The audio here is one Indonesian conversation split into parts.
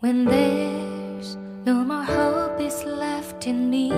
When there's no more hope is left in me,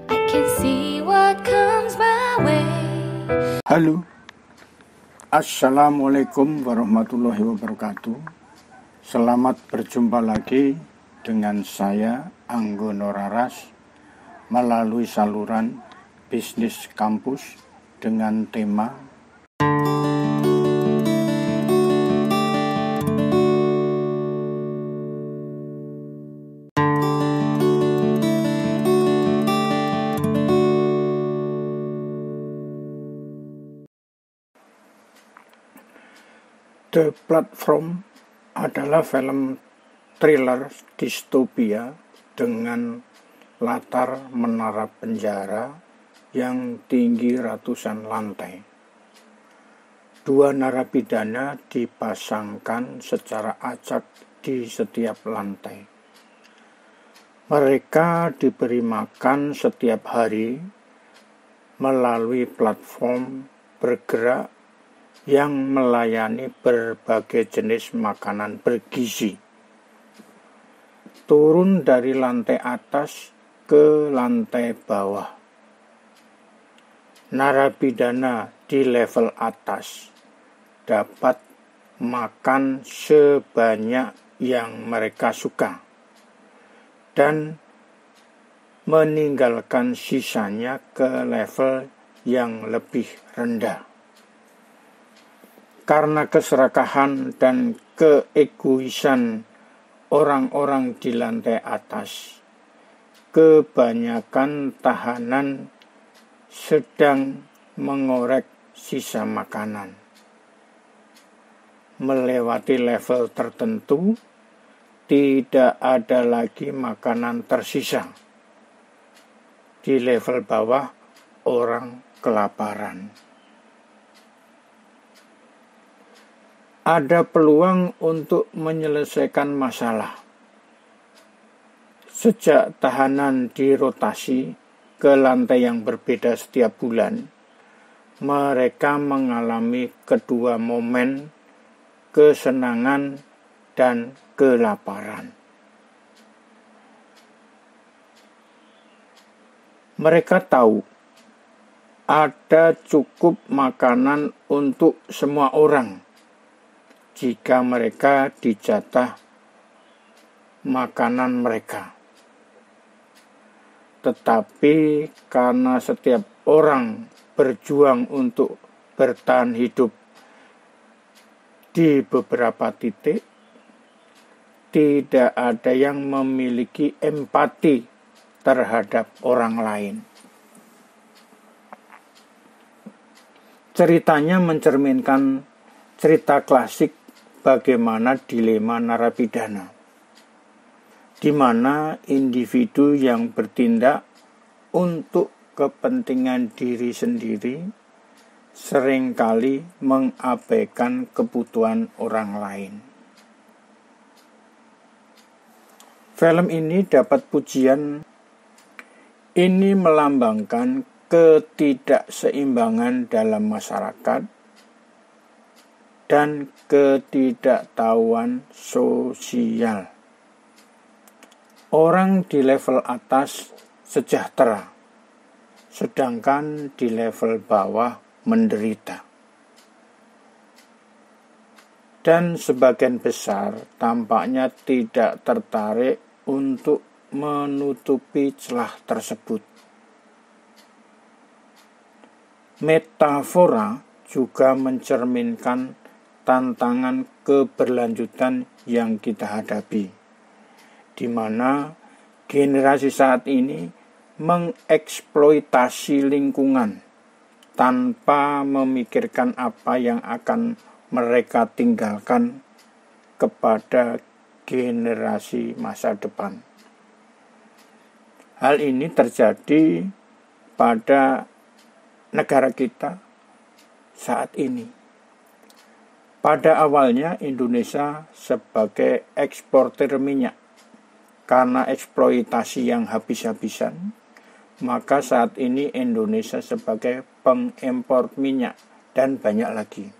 I can see what comes my way. Halo, Assalamualaikum warahmatullahi wabarakatuh. Selamat berjumpa lagi dengan saya Anggono Raras melalui saluran Bisnis Kampus dengan tema The Platform adalah film thriller distopia dengan latar menara penjara yang tinggi ratusan lantai. Dua narapidana dipasangkan secara acak di setiap lantai. Mereka diberi makan setiap hari melalui platform bergerak yang melayani berbagai jenis makanan bergizi. Turun dari lantai atas ke lantai bawah. Narapidana di level atas dapat makan sebanyak yang mereka suka dan meninggalkan sisanya ke level yang lebih rendah. Karena keserakahan dan keegoisan orang-orang di lantai atas, kebanyakan tahanan sedang mengorek sisa makanan. Melewati level tertentu, tidak ada lagi makanan tersisa. Di level bawah, orang kelaparan. Ada peluang untuk menyelesaikan masalah. Sejak tahanan dirotasi ke lantai yang berbeda setiap bulan, mereka mengalami kedua momen kesenangan dan kelaparan. Mereka tahu ada cukup makanan untuk semua orang jika mereka dijatah makanan mereka. Tetapi karena setiap orang berjuang untuk bertahan hidup di beberapa titik, tidak ada yang memiliki empati terhadap orang lain. Ceritanya mencerminkan cerita klasik bagaimana dilema narapidana, di mana individu yang bertindak untuk kepentingan diri sendiri seringkali mengabaikan kebutuhan orang lain. Film ini dapat pujian. Ini melambangkan ketidakseimbangan dalam masyarakat dan ketidaktahuan sosial. Orang di level atas sejahtera, sedangkan di level bawah menderita. Dan sebagian besar tampaknya tidak tertarik untuk menutupi celah tersebut. Metafora juga mencerminkan tantangan keberlanjutan yang kita hadapi, di mana generasi saat ini mengeksploitasi lingkungan tanpa memikirkan apa yang akan mereka tinggalkan kepada generasi masa depan. Hal ini terjadi pada negara kita saat ini. Pada awalnya Indonesia sebagai eksportir minyak, karena eksploitasi yang habis-habisan, maka saat ini Indonesia sebagai pengimpor minyak dan banyak lagi.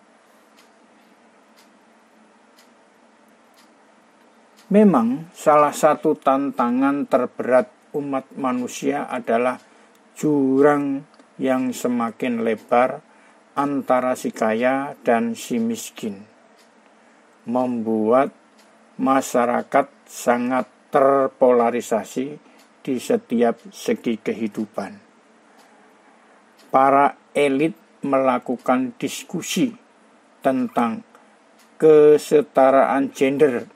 Memang salah satu tantangan terberat umat manusia adalah jurang yang semakin lebar antara si kaya dan si miskin, membuat masyarakat sangat terpolarisasi di setiap segi kehidupan. Para elit melakukan diskusi tentang kesetaraan gender,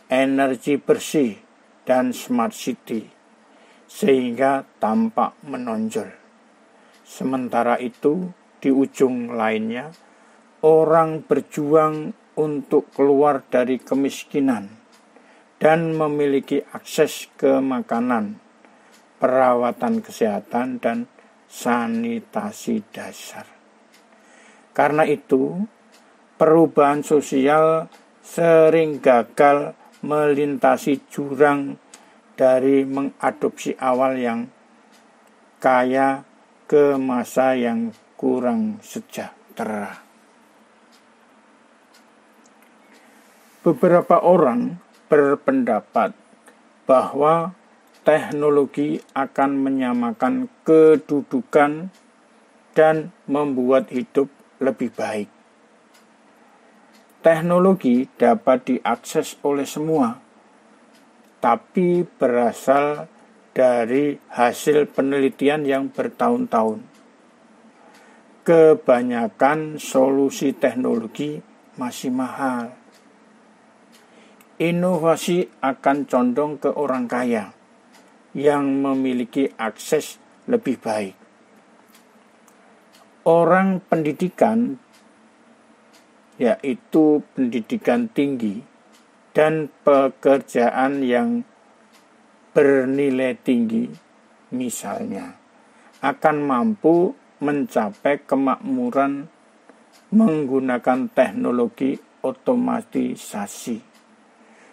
energi bersih, dan smart city, sehingga tampak menonjol. Sementara itu, di ujung lainnya, orang berjuang untuk keluar dari kemiskinan dan memiliki akses ke makanan, perawatan kesehatan, dan sanitasi dasar. Karena itu, perubahan sosial sering gagal melintasi jurang dari mengadopsi awal yang kaya ke masa yang kurang sejahtera. Beberapa orang berpendapat bahwa teknologi akan menyamakan kedudukan dan membuat hidup lebih baik. Teknologi dapat diakses oleh semua, tapi berasal dari hasil penelitian yang bertahun-tahun. Kebanyakan solusi teknologi masih mahal. Inovasi akan condong ke orang kaya yang memiliki akses lebih baik. Orang pendidikan, yaitu pendidikan tinggi dan pekerjaan yang bernilai tinggi, misalnya, akan mampu mencapai kemakmuran menggunakan teknologi otomatisasi.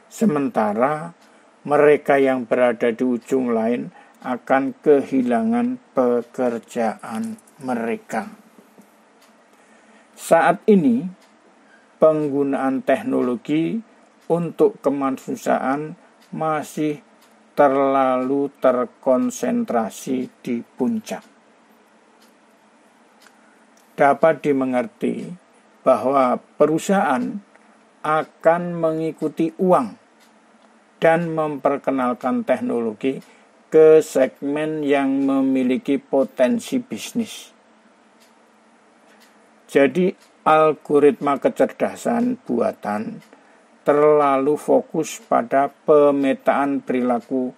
Sementara mereka yang berada di ujung lain akan kehilangan pekerjaan mereka. Saat ini, penggunaan teknologi untuk kemanusiaan masih terlalu terkonsentrasi di puncak. Dapat dimengerti bahwa perusahaan akan mengikuti uang dan memperkenalkan teknologi ke segmen yang memiliki potensi bisnis. Jadi, algoritma kecerdasan buatan terlalu fokus pada pemetaan perilaku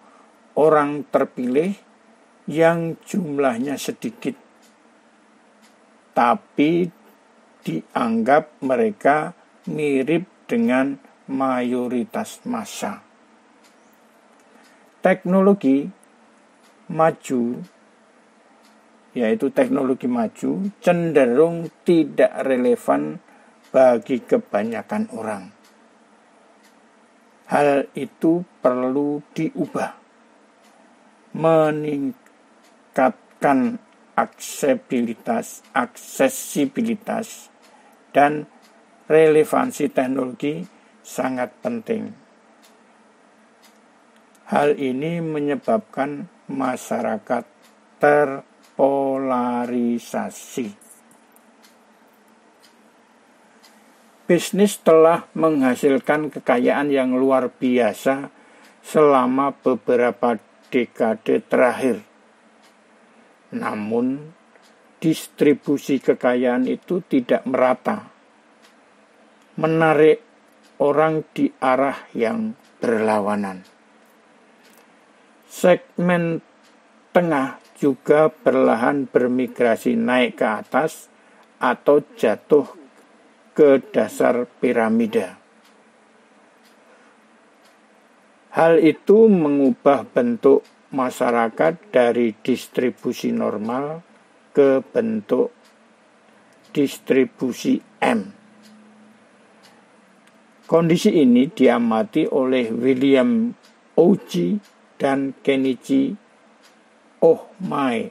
orang terpilih yang jumlahnya sedikit, tapi dianggap mereka mirip dengan mayoritas massa. Teknologi maju, yaitu teknologi maju, cenderung tidak relevan bagi kebanyakan orang. Hal itu perlu diubah, meningkatkan aksesibilitas, dan relevansi teknologi sangat penting. Hal ini menyebabkan masyarakat terpolarisasi. Bisnis telah menghasilkan kekayaan yang luar biasa selama beberapa dekade terakhir. Namun, distribusi kekayaan itu tidak merata, menarik orang di arah yang berlawanan. Segmen tengah juga perlahan bermigrasi naik ke atas atau jatuh ke dasar piramida. Hal itu mengubah bentuk masyarakat dari distribusi normal ke bentuk distribusi M. Kondisi ini diamati oleh William Ouchi dan Kenichi Ohmae.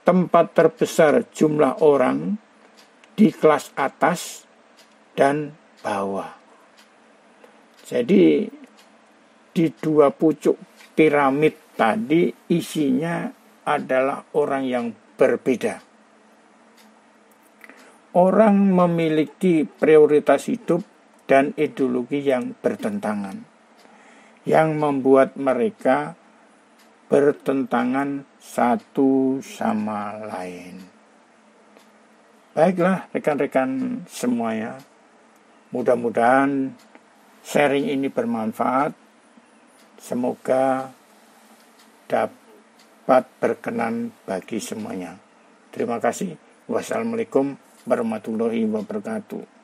Tempat terbesar jumlah orang di kelas atas dan bawah. Jadi di dua pucuk piramid tadi isinya adalah orang yang berbeda. Orang memiliki prioritas hidup dan ideologi yang bertentangan, yang membuat mereka bertentangan satu sama lain. Baiklah rekan-rekan semuanya, mudah-mudahan sharing ini bermanfaat. Semoga dapat berkenan bagi semuanya. Terima kasih. Wassalamualaikum warahmatullahi wabarakatuh.